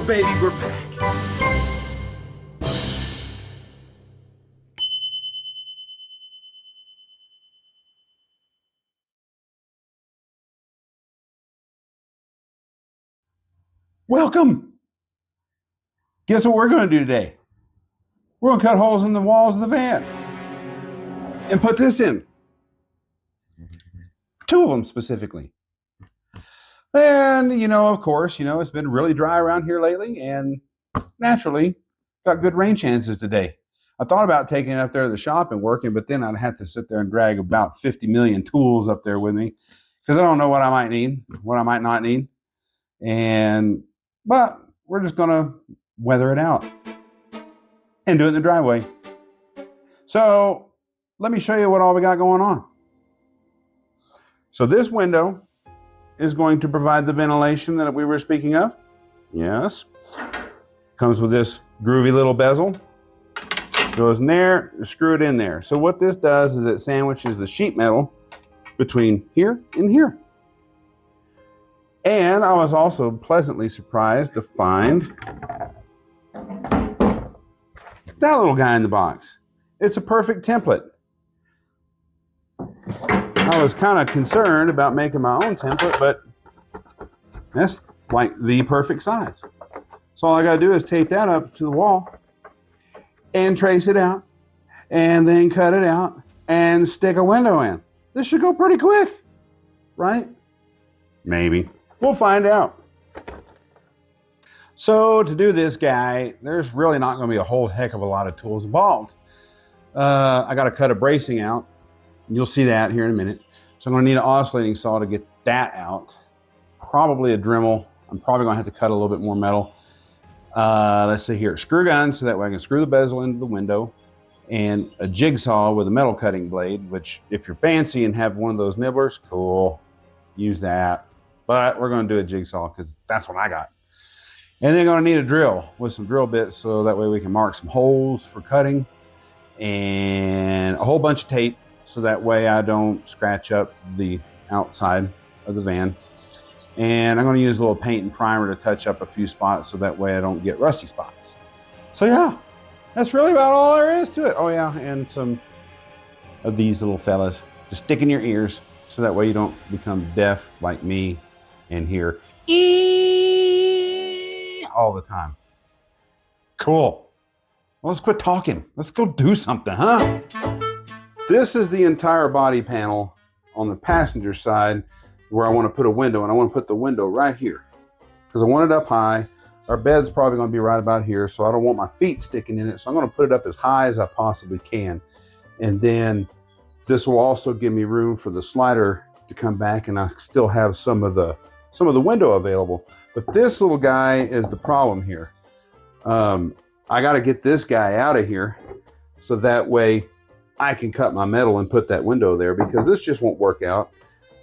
baby, we're back. Welcome. Guess what we're going to do today? We're going to cut holes in the walls of the van and put this in. 2 of them specifically. And, of course, it's been really dry around here lately, and naturally got good rain chances today. I thought about taking it up there to the shop and working, but then I'd have to sit there and drag about 50 million tools up there with me because I don't know what I might need, what I might not need. But we're just going to weather it out and do it in the driveway. So let me show you what all we got going on. So this window is going to provide the ventilation that we were speaking of. Yes. Comes with this groovy little bezel. Goes in there, screw it in there. So what this does is it sandwiches the sheet metal between here and here. And I was also pleasantly surprised to find that little guy in the box. It's a perfect template. I was kind of concerned about making my own template, but that's like the perfect size. So all I gotta do is tape that up to the wall and trace it out and then cut it out and stick a window in. This should go pretty quick, right? Maybe. We'll find out. So to do this guy, there's really not gonna be a whole heck of a lot of tools involved. I gotta cut a bracing out. You'll see that here in a minute. So I'm going to need an oscillating saw to get that out. Probably a Dremel. I'm probably going to have to cut a little bit more metal. Let's see here. Screw gun, so that way I can screw the bezel into the window. And a jigsaw with a metal cutting blade, which if you're fancy and have one of those nibblers, cool. Use that. But we're going to do a jigsaw because that's what I got. And then going to need a drill with some drill bits so that way we can mark some holes for cutting. And a whole bunch of tape, so that way I don't scratch up the outside of the van. And I'm going to use a little paint and primer to touch up a few spots so that way I don't get rusty spots. So yeah, that's really about all there is to it. Oh yeah, and some of these little fellas to stick in your ears so that way you don't become deaf like me and hear all the time. Cool. Well, let's quit talking. Let's go do something, huh? This is the entire body panel on the passenger side where I want to put a window, and I want to put the window right here because I want it up high. Our bed's probably going to be right about here, so I don't want my feet sticking in it, so I'm going to put it up as high as I possibly can. And then this will also give me room for the slider to come back, and I still have some of the window available. But this little guy is the problem here. I got to get this guy out of here so that way I can cut my metal and put that window there because this just won't work out.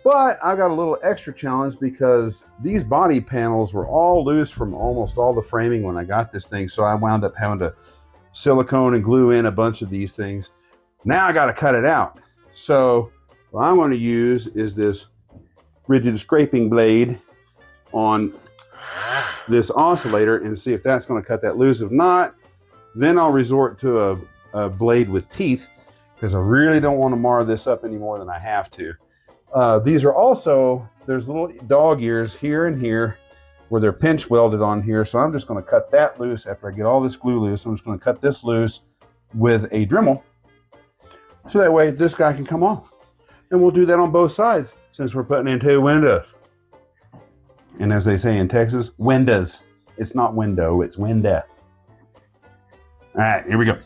But I got a little extra challenge because these body panels were all loose from almost all the framing when I got this thing. So I wound up having to silicone and glue in a bunch of these things. Now I got to cut it out. So what I'm going to use is this rigid scraping blade on this oscillator and see if that's going to cut that loose. If not, then I'll resort to a blade with teeth because I really don't want to mar this up any more than I have to. These are also, there's little dog ears here and here where they're pinch welded on here. So I'm just going to cut that loose after I get all this glue loose. I'm just going to cut this loose with a Dremel so that way this guy can come off. And we'll do that on both sides since we're putting in 2 windows. And as they say in Texas, windows. It's not window, it's window. All right, here we go.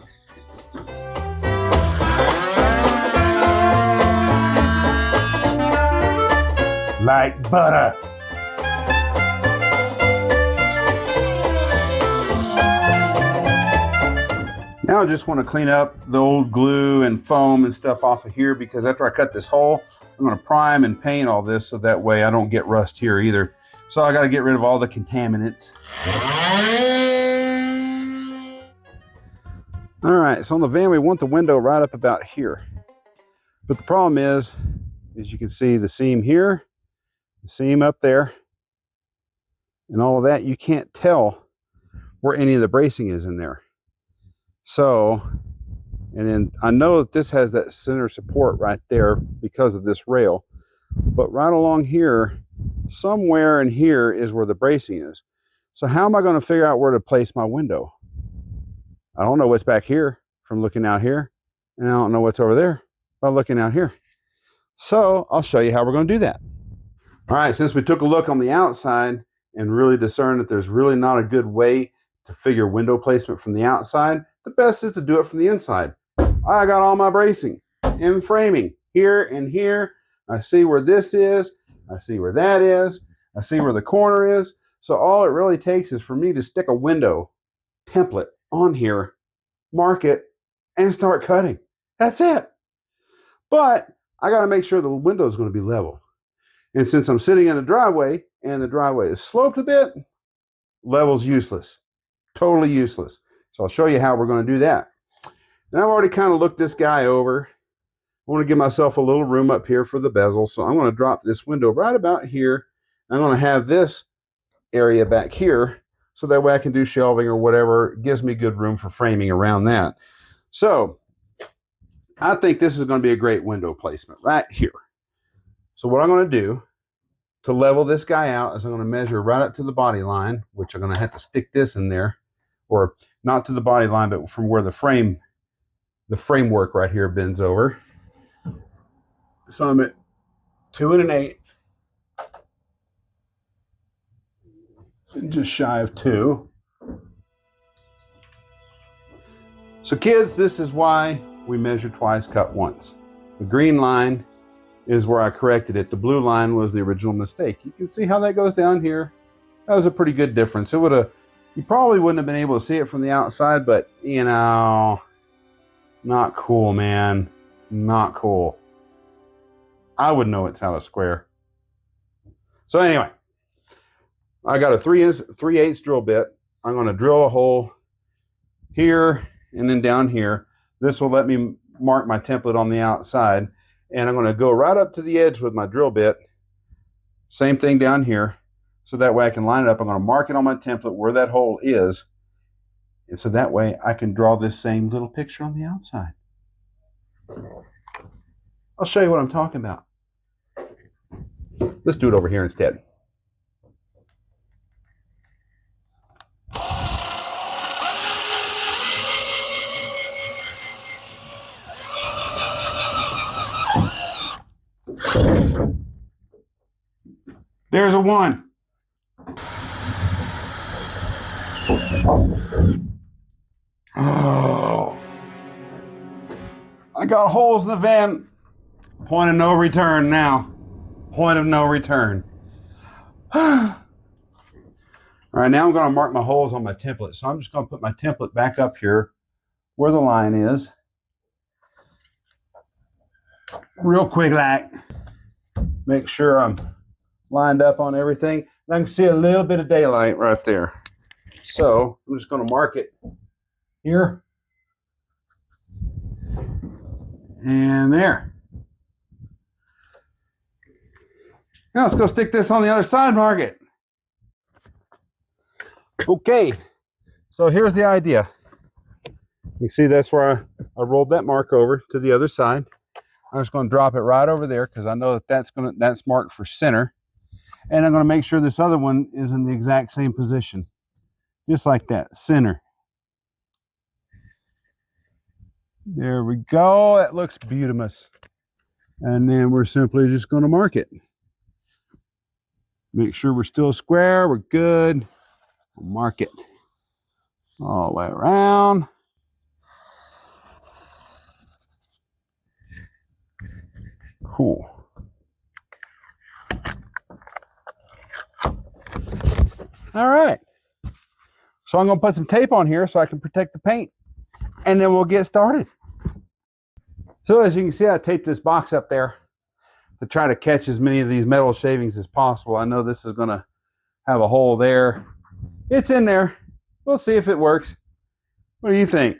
Like butter. Now I just want to clean up the old glue and foam and stuff off of here because after I cut this hole, I'm going to prime and paint all this so that way I don't get rust here either. So I got to get rid of all the contaminants. All right, so on the van, we want the window right up about here. But the problem is you can see the seam here, the seam up there, and all of that. You can't tell where any of the bracing is in there. So, and then I know that this has that center support right there because of this rail, but right along here, somewhere in here is where the bracing is. So how am I going to figure out where to place my window? I don't know what's back here from looking out here, and I don't know what's over there by looking out here. So I'll show you how we're going to do that. All right, since we took a look on the outside and really discerned that there's really not a good way to figure window placement from the outside, the best is to do it from the inside. I got all my bracing and framing here and here. I see where this is. I see where that is. I see where the corner is. So all it really takes is for me to stick a window template on here, mark it, and start cutting. That's it. But I got to make sure the window is going to be level. And since I'm sitting in a driveway and the driveway is sloped a bit, level's useless. Totally useless. So I'll show you how we're going to do that. Now I've already kind of looked this guy over. I want to give myself a little room up here for the bezel. So I'm going to drop this window right about here. I'm going to have this area back here so that way I can do shelving or whatever. It gives me good room for framing around that. So I think this is going to be a great window placement right here. So what I'm going to do to level this guy out is I'm going to measure right up to the body line, which I'm going to have to stick this in there, or not to the body line, but from where the framework right here bends over. So I'm at 2 1/8, and just shy of 2. So kids, this is why we measure twice, cut once. The green line is where I corrected it. The blue line was the original mistake. You can see how that goes down here. That was a pretty good difference. It would have, you probably wouldn't have been able to see it from the outside, but you know, not cool, man. Not cool. I would know it's out of square. So anyway, I got a 3/8 drill bit. I'm going to drill a hole here and then down here. This will let me mark my template on the outside. And I'm going to go right up to the edge with my drill bit. Same thing down here. So that way I can line it up. I'm going to mark it on my template where that hole is. And so that way I can draw this same little picture on the outside. I'll show you what I'm talking about. Let's do it over here instead. There's a 1. Oh. I got holes in the van. Point of no return now. Point of no return. All right, now I'm going to mark my holes on my template. So I'm just going to put my template back up here where the line is. Real quick, like, make sure I'm lined up on everything. And I can see a little bit of daylight right there. So I'm just going to mark it here and there. Now let's go stick this on the other side, mark it. Okay, so here's the idea. You see that's where I rolled that mark over to the other side. I'm just going to drop it right over there because I know that that's marked for center. And I'm going to make sure this other one is in the exact same position. Just like that, center. There we go. That looks beautiful. And then we're simply just going to mark it. Make sure we're still square. We're good. We'll mark it all the way around. Cool. All right. So I'm going to put some tape on here so I can protect the paint, and then we'll get started. So as you can see, I taped this box up there to try to catch as many of these metal shavings as possible. I know this is going to have a hole there. It's in there. We'll see if it works. What do you think?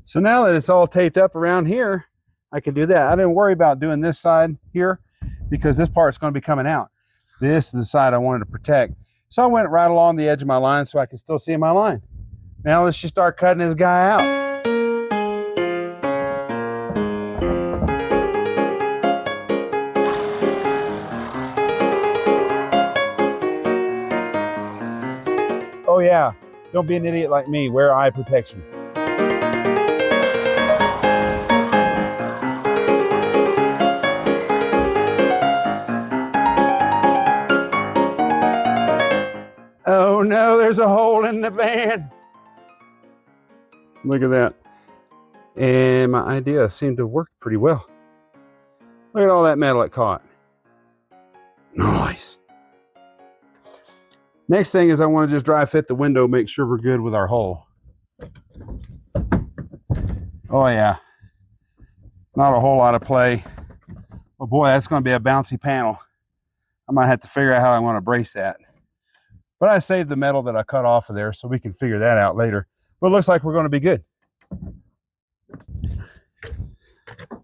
So now that it's all taped up around here, I can do that. I didn't worry about doing this side here because this part's going to be coming out. This is the side I wanted to protect. So I went right along the edge of my line so I could still see my line. Now let's just start cutting this guy out. Oh yeah, don't be an idiot like me, wear eye protection. Oh no, there's a hole in the van. Look at that. And my idea seemed to work pretty well. Look at all that metal it caught. Nice. Next thing is I want to just dry fit the window, make sure we're good with our hole. Oh yeah, not a whole lot of play. Oh boy, that's going to be a bouncy panel. I might have to figure out how I want to brace that. But I saved the metal that I cut off of there so we can figure that out later. But it looks like we're going to be good.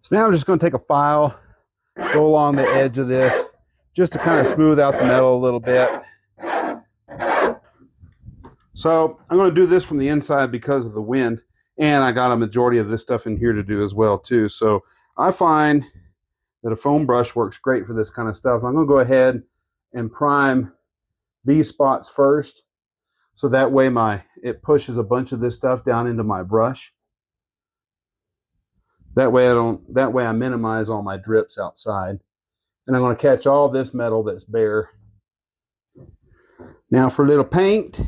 So now I'm just going to take a file, go along the edge of this, just to kind of smooth out the metal a little bit. So I'm going to do this from the inside because of the wind, and I got a majority of this stuff in here to do as well too. So I find that a foam brush works great for this kind of stuff. I'm going to go ahead and prime these spots first, so that way it pushes a bunch of this stuff down into my brush. That way I minimize all my drips outside. And I'm going to catch all this metal that's bare. Now for a little paint,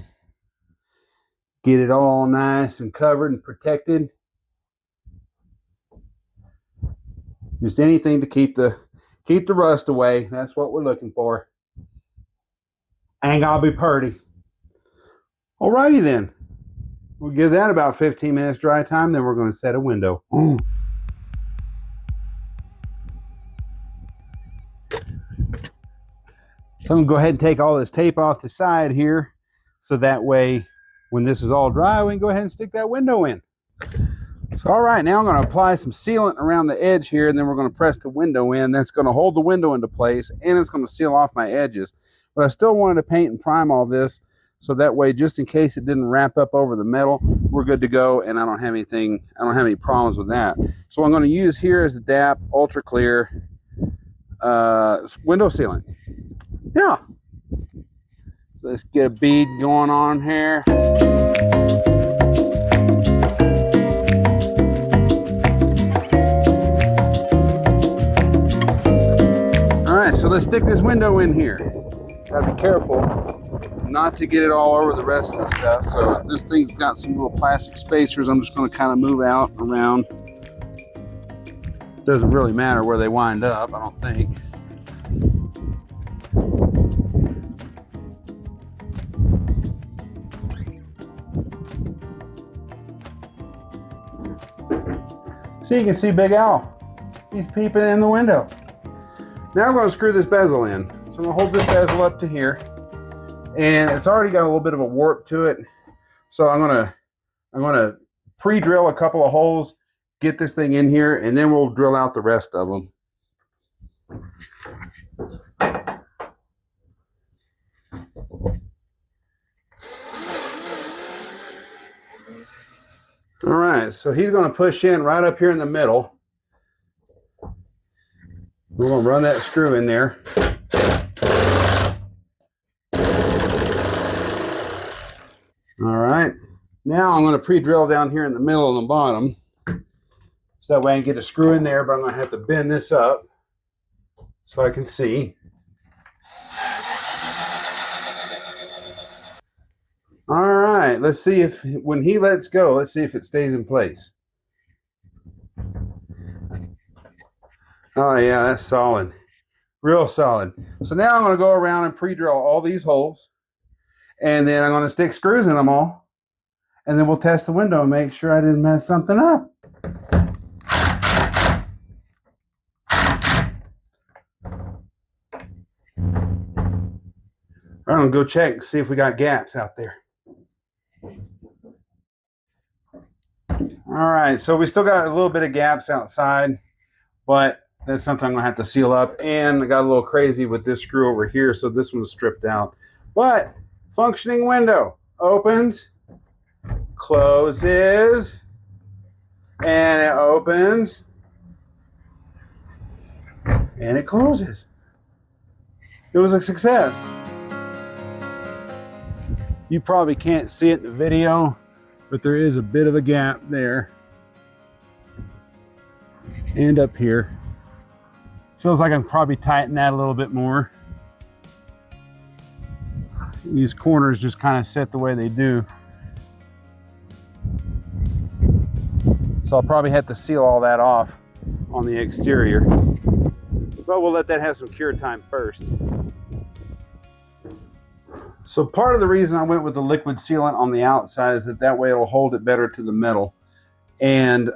get it all nice and covered and protected. Just anything to keep the rust away. That's what we're looking for. Ain't gonna be pretty. Alrighty then. We'll give that about 15 minutes dry time, then we're going to set a window. So I'm going to go ahead and take all this tape off the side here, so that way when this is all dry, we can go ahead and stick that window in. So all right, now I'm going to apply some sealant around the edge here, and then we're going to press the window in. That's going to hold the window into place, and it's going to seal off my edges. But I still wanted to paint and prime all this, so that way, just in case it didn't wrap up over the metal, we're good to go, and I don't have any problems with that. So what I'm going to use here is the DAP Ultra Clear window sealant. Yeah. So let's get a bead going on here. All right, so let's stick this window in here. Gotta be careful not to get it all over the rest of the stuff. So this thing's got some little plastic spacers. I'm just going to kind of move out around. Doesn't really matter where they wind up, I don't think. So you can see Big Al. He's peeping in the window. Now we're going to screw this bezel in. So I'm going to hold this bezel up to here. And it's already got a little bit of a warp to it. So I'm gonna pre-drill a couple of holes, get this thing in here, and then we'll drill out the rest of them. All right, so he's gonna push in right up here in the middle. We're gonna run that screw in there. All right, now I'm going to pre-drill down here in the middle and the bottom, so that way I can get a screw in there, but I'm going to have to bend this up so I can see. All right, let's see if when he lets go, let's see if it stays in place. Oh yeah, that's solid, real solid. So now I'm going to go around and pre-drill all these holes. And then I'm going to stick screws in them all. And then we'll test the window and make sure I didn't mess something up. I'm going to go check and see if we got gaps out there. All right, so we still got a little bit of gaps outside, but that's something I'm going to have to seal up. And I got a little crazy with this screw over here, so this one was stripped out. But Functioning window. Opens, closes, and it opens, and it closes. It was a success. You probably can't see it in the video, but there is a bit of a gap there and up here. Feels like I can probably tighten that a little bit more. These corners just kind of set the way they do. So I'll probably have to seal all that off on the exterior. But we'll let that have some cure time first. So part of the reason I went with the liquid sealant on the outside is that way it'll hold it better to the metal. And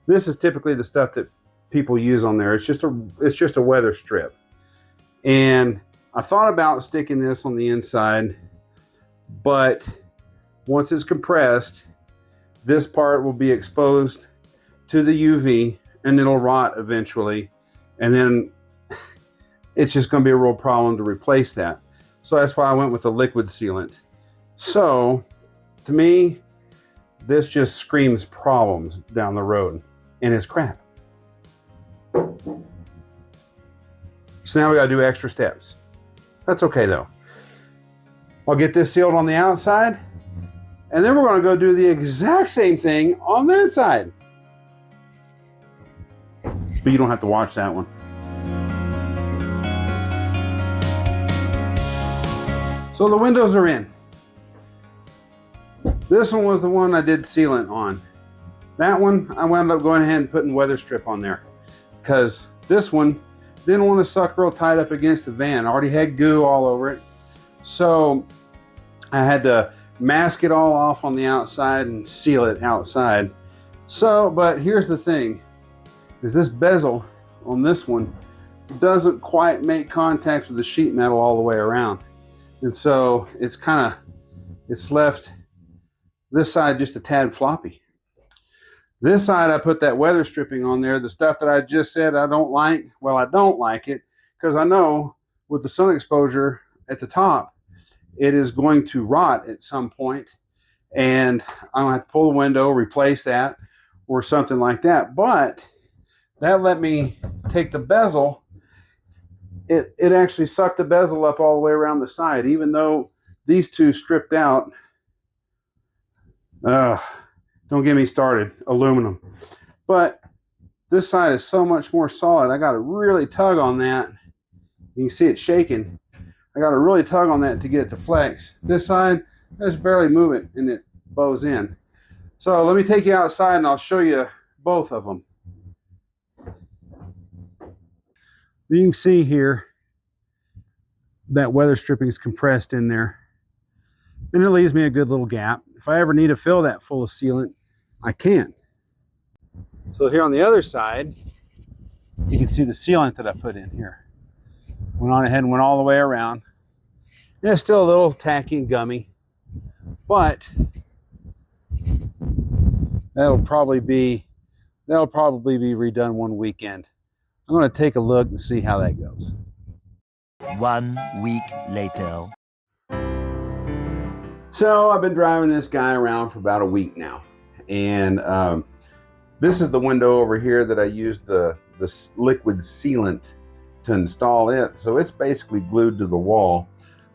this is typically the stuff that people use on there. It's just a weather strip. And I thought about sticking this on the inside, but once it's compressed, this part will be exposed to the UV and it'll rot eventually. And then it's just going to be a real problem to replace that. So that's why I went with the liquid sealant. So to me, this just screams problems down the road, and it's crap. So now we got to do extra steps. That's okay though. I'll get this sealed on the outside, and then we're going to go do the exact same thing on that side. But you don't have to watch that one. So the windows are in. This one was the one I did sealant on. That one, I wound up going ahead and putting weather strip on there because this one didn't want to suck real tight up against the van. I already had goo all over it. So I had to mask it all off on the outside and seal it outside. So, but here's the thing, is this bezel on this one doesn't quite make contact with the sheet metal all the way around. And so it's left this side just a tad floppy. This side, I put that weather stripping on there. The stuff that I just said I don't like, well, I don't like it because I know with the sun exposure at the top, it is going to rot at some point, and I'm gonna have to pull the window, replace that, or something like that. But that let me take the bezel. It actually sucked the bezel up all the way around the side, even though these two stripped out. Don't get me started, aluminum. But this side is so much more solid. I got to really tug on that. You can see it shaking. I got to really tug on that to get it to flex. This side, I just barely move it and it bows in. So let me take you outside and I'll show you both of them. You can see here that weather stripping is compressed in there, and it leaves me a good little gap. If I ever need to fill that full of sealant, I can. So here on the other side, you can see the sealant that I put in here. Went on ahead and went all the way around. And it's still a little tacky and gummy, but that'll probably be redone one weekend. I'm going to take a look and see how that goes. 1 week later. So I've been driving this guy around for about a week now, and this is the window over here that I used the liquid sealant to install it. So it's basically glued to the wall.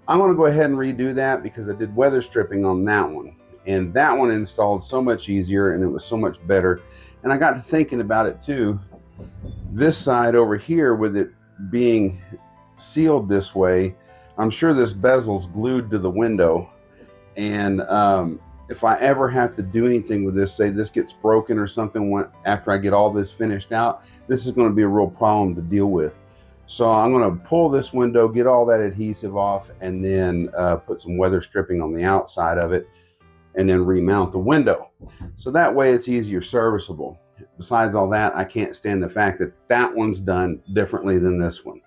I'm going to go ahead and redo that because I did weather stripping on that one, and that one installed so much easier and it was so much better. And I got to thinking about it too. This side over here, with it being sealed this way, I'm sure this bezel's glued to the window. And if I ever have to do anything with this, say this gets broken or something after I get all this finished out, this is going to be a real problem to deal with. So I'm going to pull this window, get all that adhesive off, and then put some weather stripping on the outside of it, and then remount the window. So that way it's easier serviceable. Besides all that, I can't stand the fact that that one's done differently than this one.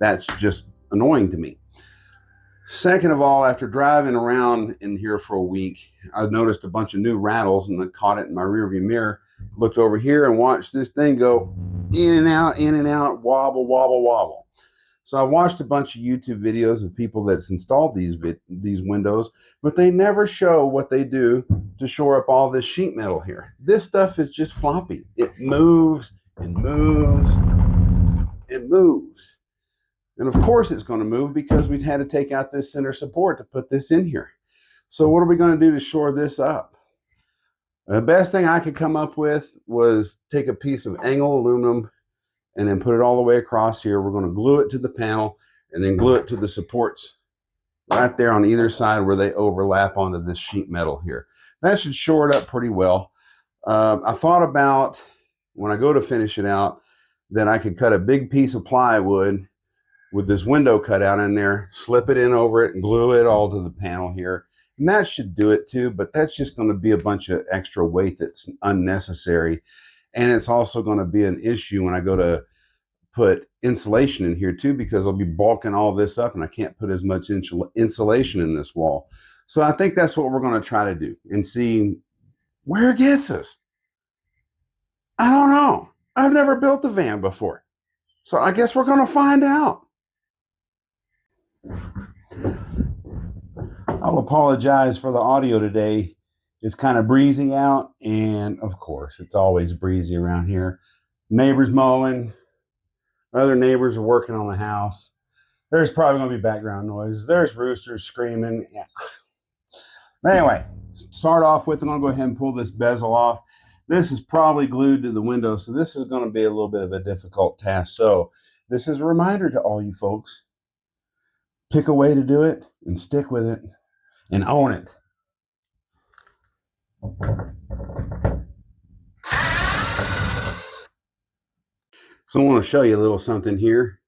That's just annoying to me. Second of all, after driving around in here for a week, I noticed a bunch of new rattles, and I caught it in my rearview mirror, looked over here and watched this thing go in and out, wobble, wobble, wobble. So I watched a bunch of YouTube videos of people that's installed these windows, but they never show what they do to shore up all this sheet metal here. This stuff is just floppy. It moves and moves and moves. And of course it's going to move because we'd had to take out this center support to put this in here. So what are we going to do to shore this up? The best thing I could come up with was take a piece of angle aluminum and then put it all the way across here. We're going to glue it to the panel and then glue it to the supports right there on either side where they overlap onto this sheet metal here. That should shore it up pretty well. I thought about, when I go to finish it out, that I could cut a big piece of plywood with this window cut out in there, slip it in over it and glue it all to the panel here. And that should do it too, but that's just going to be a bunch of extra weight that's unnecessary. And it's also going to be an issue when I go to put insulation in here too, because I'll be bulking all this up and I can't put as much insulation in this wall. So I think that's what we're going to try to do and see where it gets us. I don't know. I've never built a van before. So I guess we're going to find out. I'll apologize for the audio today. It's kind of breezy out, and of course, it's always breezy around here. Neighbors mowing, other neighbors are working on the house. There's probably going to be background noise. There's roosters screaming. Yeah. Anyway, start off with, I'm going to go ahead and pull this bezel off. This is probably glued to the window, so this is going to be a little bit of a difficult task. So this is a reminder to all you folks. Pick a way to do it and stick with it and own it. So I want to show you a little something here.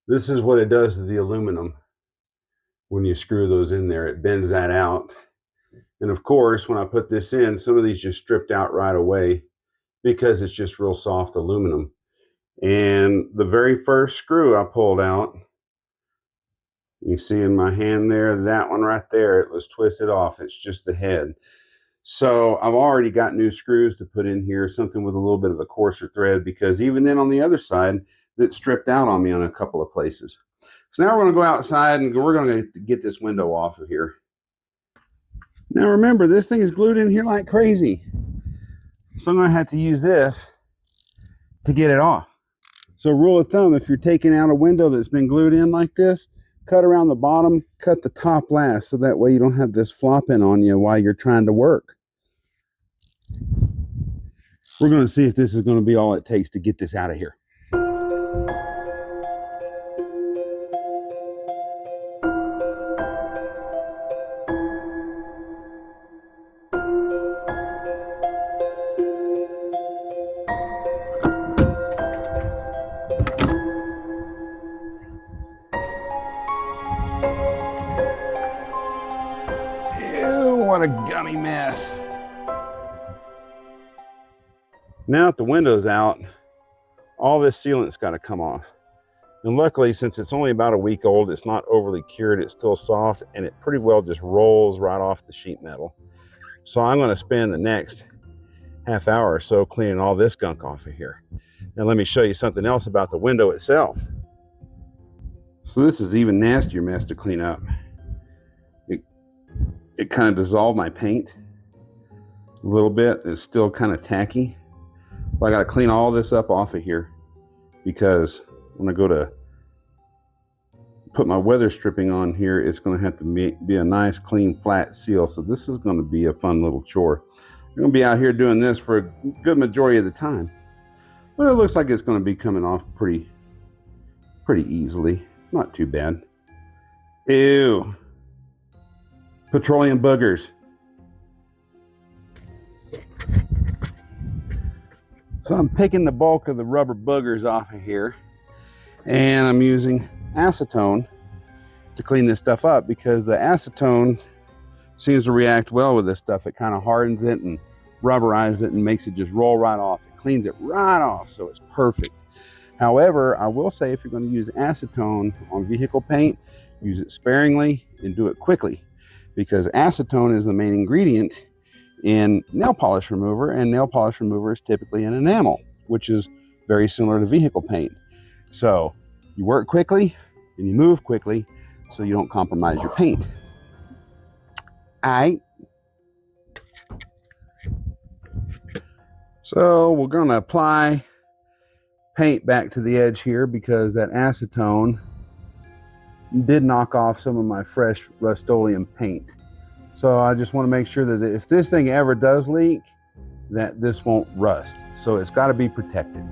This is what it does to the aluminum when you screw those in there. It bends that out. And of course, when I put this in, some of these just stripped out right away because it's just real soft aluminum. And the very first screw I pulled out, you see in my hand there, that one right there, it was twisted off. It's just the head. So I've already got new screws to put in here, something with a little bit of a coarser thread, because even then on the other side, that stripped out on me on a couple of places. So now we're going to go outside and we're going to get this window off of here. Now remember, this thing is glued in here like crazy. So I'm going to have to use this to get it off. So rule of thumb, if you're taking out a window that's been glued in like this, cut around the bottom, cut the top last, so that way you don't have this flopping on you while you're trying to work. We're going to see if this is going to be all it takes to get this out of here. What a gummy mess. Now that the window's out, all this sealant's got to come off. And luckily, since it's only about a week old, it's not overly cured, it's still soft, and it pretty well just rolls right off the sheet metal. So I'm going to spend the next half hour or so cleaning all this gunk off of here. Now let me show you something else about the window itself. So this is even nastier mess to clean up. It kind of dissolved my paint a little bit. It's still kind of tacky. But I got to clean all this up off of here, because when I go to put my weather stripping on here, it's going to have to be a nice, clean, flat seal. So this is going to be a fun little chore. I'm going to be out here doing this for a good majority of the time. But it looks like it's going to be coming off pretty easily. Not too bad. Ew. Petroleum boogers. So I'm picking the bulk of the rubber boogers off of here, and I'm using acetone to clean this stuff up, because the acetone seems to react well with this stuff. It kind of hardens it and rubberizes it and makes it just roll right off. It cleans it right off, so it's perfect. However, I will say, if you're going to use acetone on vehicle paint, use it sparingly and do it quickly, because acetone is the main ingredient in nail polish remover, and nail polish remover is typically an enamel, which is very similar to vehicle paint. So You work quickly and you move quickly so you don't compromise your paint. All right. So we're going to apply paint back to the edge here because that acetone did knock off some of my fresh Rust-Oleum paint. So I just want to make sure that if this thing ever does leak, that this won't rust. So it's got to be protected.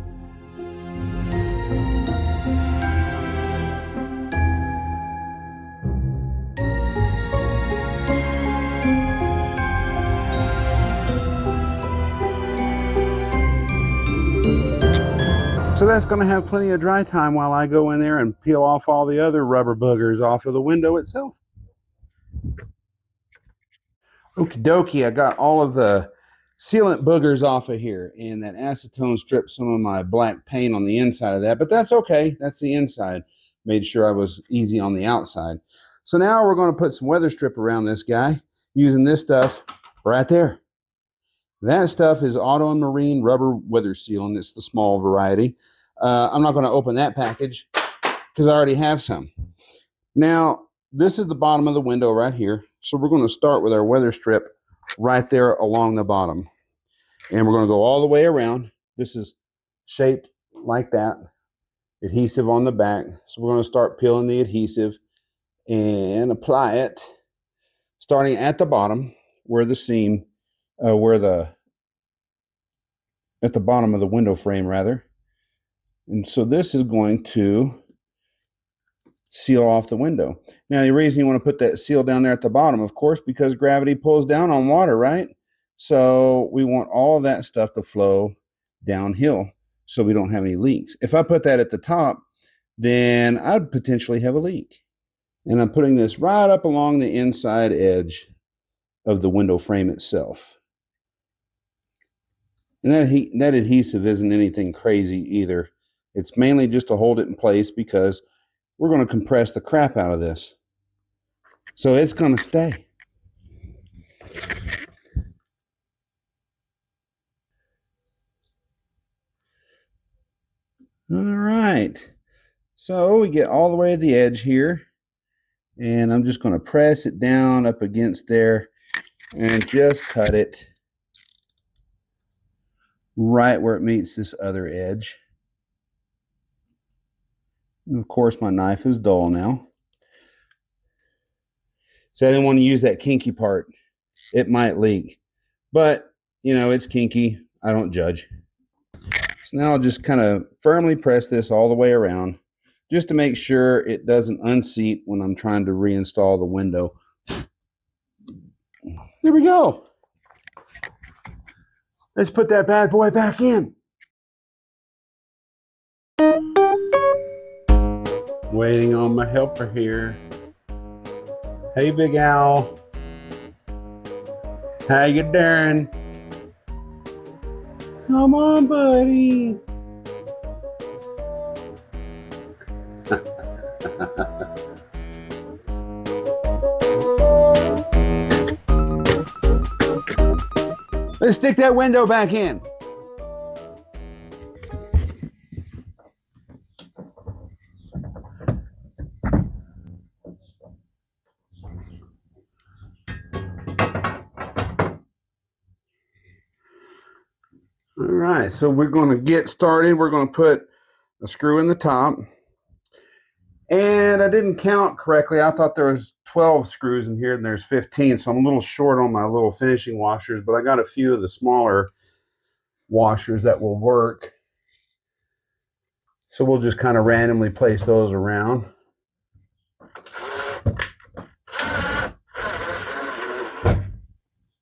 So that's going to have plenty of dry time while I go in there and peel off all the other rubber boogers off of the window itself. Okie dokie, I got all of the sealant boogers off of here, and that acetone stripped some of my black paint on the inside of that, but that's okay. That's the inside. Made sure I was easy on the outside. So now we're going to put some weather strip around this guy using this stuff right there. That stuff is Auto and Marine rubber weather sealant. It's the small variety. I'm not going to open that package because I already have some. Now, this is the bottom of the window right here. So we're going to start with our weather strip right there along the bottom. And we're going to go all the way around. This is shaped like that. Adhesive on the back. So we're going to start peeling the adhesive and apply it starting at the bottom where the seam, at the bottom of the window frame rather. And so this is going to seal off the window. Now, the reason you want to put that seal down there at the bottom, of course, because gravity pulls down on water, right? So we want all of that stuff to flow downhill so we don't have any leaks. If I put that at the top, then I'd potentially have a leak. And I'm putting this right up along the inside edge of the window frame itself. And that adhesive isn't anything crazy either. It's mainly just to hold it in place because we're going to compress the crap out of this. So it's going to stay. All right. So we get all the way to the edge here. And I'm just going to press it down up against there and just cut it right where it meets this other edge. And of course, my knife is dull now. So I didn't want to use that kinky part. It might leak. But, you know, it's kinky. I don't judge. So now I'll just kind of firmly press this all the way around just to make sure it doesn't unseat when I'm trying to reinstall the window. There we go. Let's put that bad boy back in. Waiting on my helper here. Hey, Big Owl. How you doing? Come on, buddy. Let's stick that window back in. All right, so we're going to get started. We're going to put a screw in the top. And I didn't count correctly. I thought there was 12 screws in here and there's 15. So I'm a little short on my little finishing washers, but I got a few of the smaller washers that will work. So we'll just kind of randomly place those around.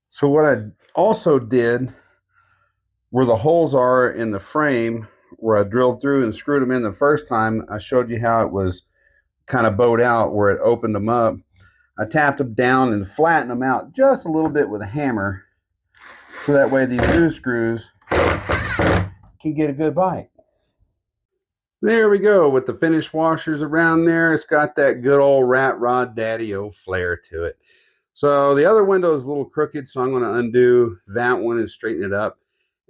So what I also did where the holes are in the frame where I drilled through and screwed them in the first time, I showed you how it was kind of bowed out where it opened them up. I tapped them down and flattened them out just a little bit with a hammer so that way these new screws can get a good bite. There we go with the finished washers around there. It's got that good old rat rod daddy-o flair to it. So the other window is a little crooked, so I'm going to undo that one and straighten it up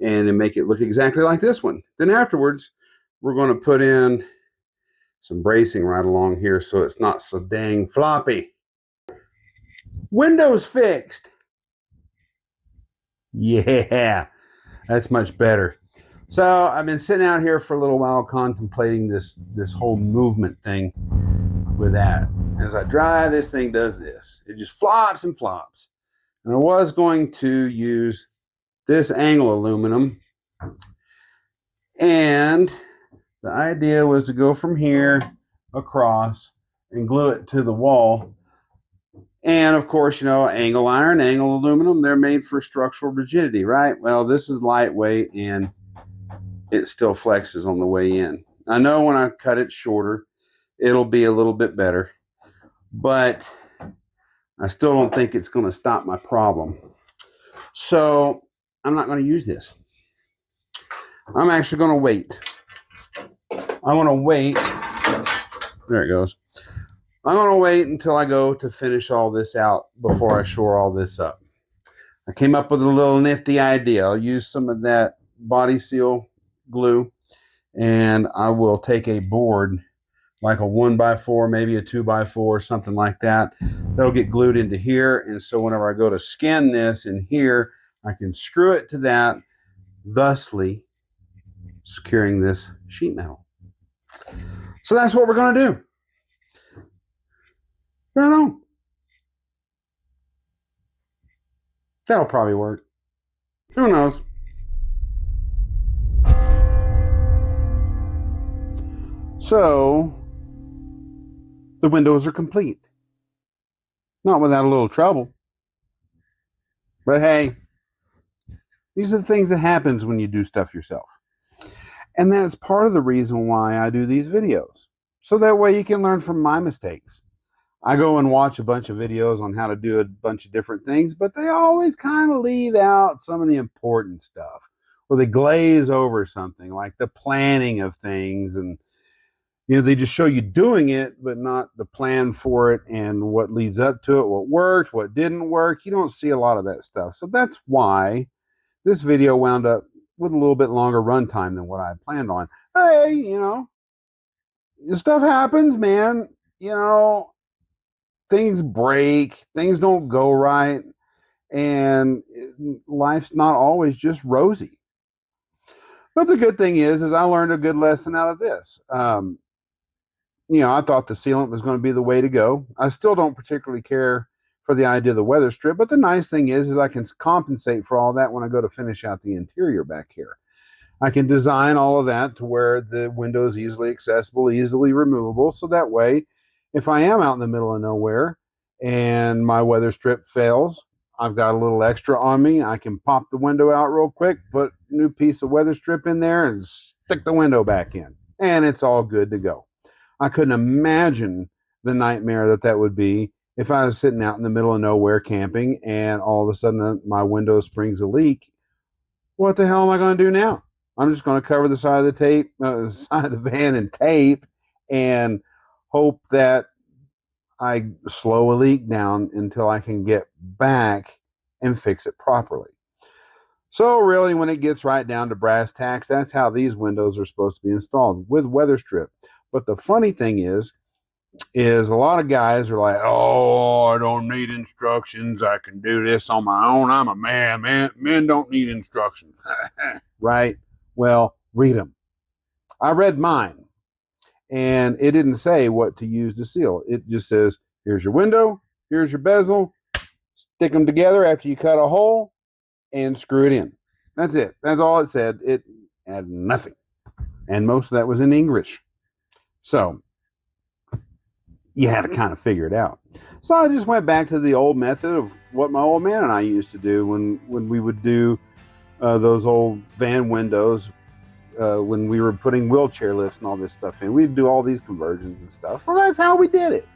and then make it look exactly like this one. Then afterwards, we're going to put in some bracing right along here so it's not so dang floppy. Windows fixed. Yeah, that's much better. So I've been sitting out here for a little while contemplating this whole movement thing with that. As I drive, this thing does this. It just flops and flops. And I was going to use this angle aluminum, and the idea was to go from here across and glue it to the wall. And of course, you know, angle iron, angle aluminum, they're made for structural rigidity, right? Well, this is lightweight and it still flexes on the way in. I know when I cut it shorter, it'll be a little bit better, but I still don't think it's going to stop my problem. So I'm not going to use this. I'm actually going to wait. I want to wait. There it goes. I'm going to wait until I go to finish all this out before I shore all this up. I came up with a little nifty idea. I'll use some of that body seal glue, and I will take a board like a 1x4, maybe a 2x4, something like that. That'll get glued into here, and so whenever I go to skin this in here, I can screw it to that, thusly securing this sheet metal. So that's what we're going to do. I don't know. That'll probably work. Who knows? So the windows are complete. Not without a little trouble. But hey, these are the things that happens when you do stuff yourself. And that's part of the reason why I do these videos. So that way you can learn from my mistakes. I go and watch a bunch of videos on how to do a bunch of different things, but they always kind of leave out some of the important stuff, or they glaze over something like the planning of things, and you know, they just show you doing it, but not the plan for it and what leads up to it, what worked, what didn't work. You don't see a lot of that stuff. So that's why this video wound up with a little bit longer runtime than what I had planned on. Hey, you know, stuff happens, man. You know, things break, things don't go right, and life's not always just rosy. But the good thing is I learned a good lesson out of this. You know, I thought the sealant was going to be the way to go. I still don't particularly care for the idea of the weather strip, but the nice thing is I can compensate for all that when I go to finish out the interior back here. I can design all of that to where the window is easily accessible, easily removable, so that way, if I am out in the middle of nowhere and my weather strip fails, I've got a little extra on me. I can pop the window out real quick, put a new piece of weather strip in there, and stick the window back in, and it's all good to go. I couldn't imagine the nightmare that would be if I was sitting out in the middle of nowhere camping and all of a sudden my window springs a leak. What the hell am I going to do now? I'm just going to cover the side of the side of the van in tape and hope that I slow a leak down until I can get back and fix it properly. So really, when it gets right down to brass tacks, that's how these windows are supposed to be installed, with weather strip. But the funny thing is a lot of guys are like, oh, I don't need instructions. I can do this on my own. I'm a man. Men don't need instructions. Right? Well, read them. I read mine, and it didn't say what to use to seal. It just says, here's your window, here's your bezel, stick them together after you cut a hole, and screw it in. That's it. That's all it said. It had nothing. And most of that was in English. So you had to kind of figure it out. So I just went back to the old method of what my old man and I used to do when we would do those old van windows, when we were putting wheelchair lifts and all this stuff in. We'd do all these conversions and stuff. So that's how we did it.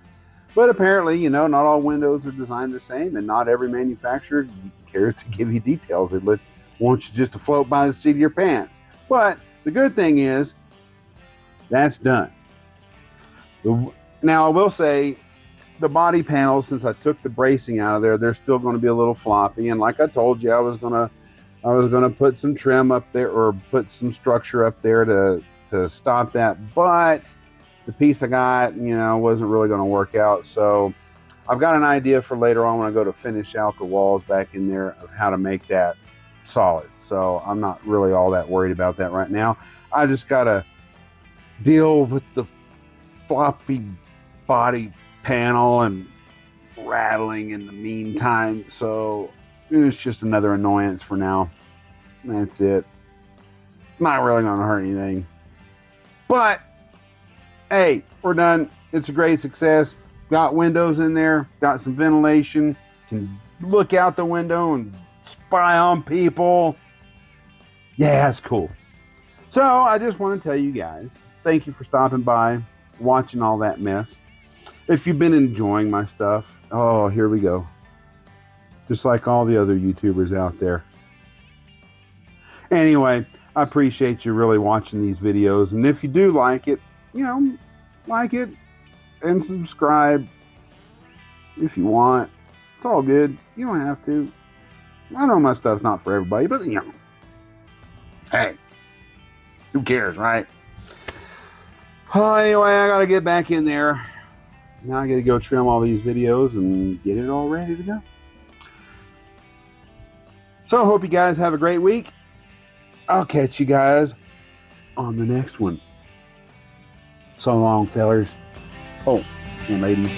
But apparently, you know, not all windows are designed the same, and not every manufacturer cares to give you details. It wants you just to float by the seat of your pants. But the good thing is, that's done. Now, I will say, the body panels, since I took the bracing out of there, they're still going to be a little floppy. And like I told you, I was gonna put some trim up there, or put some structure up there to stop that. But the piece I got, wasn't really going to work out. So I've got an idea for later on when I go to finish out the walls back in there of how to make that solid. So I'm not really all that worried about that right now. I just got to deal with the floppy body panel and rattling in the meantime. So it's just another annoyance for now. That's it. Not really going to hurt anything. But hey, we're done. It's a great success. Got windows in there, got some ventilation, can look out the window and spy on people. Yeah, it's cool. So I just want to tell you guys, thank you for stopping by, watching all that mess. If you've been enjoying my stuff, oh, here we go. Just like all the other YouTubers out there. Anyway, I appreciate you really watching these videos. And if you do like it, like it and subscribe if you want. It's all good. You don't have to. I know my stuff's not for everybody, but hey, who cares, right? Anyway, I gotta get back in there. Now I gotta go trim all these videos and get it all ready to go. So I hope you guys have a great week. I'll catch you guys on the next one. So long, fellers. Oh, and ladies.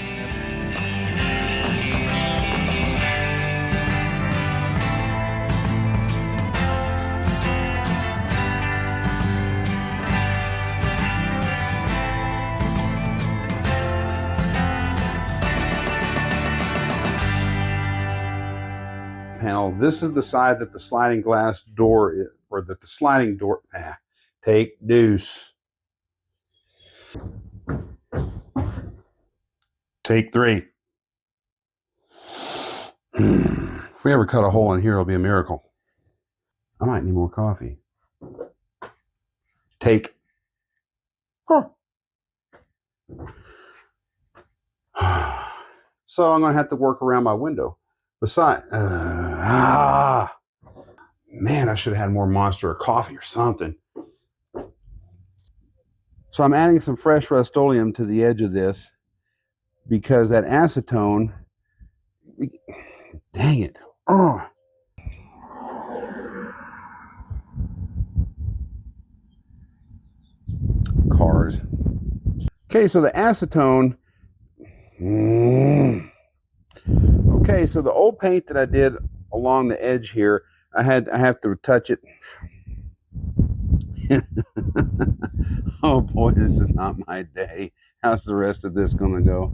Panel. This is the side that the sliding glass door is, or that the sliding door. Take deuce. Take 3. If we ever cut a hole in here, it'll be a miracle. I might need more coffee. Take. Huh. So I'm going to have to work around my window. Besides, man, I should have had more Monster or coffee or something. So I'm adding some fresh Rust-Oleum to the edge of this because that acetone, dang it. Cars. Okay, so the acetone. Okay, so the old paint that I did along the edge here, I have to touch it. Oh boy, this is not my day. How's the rest of this gonna go?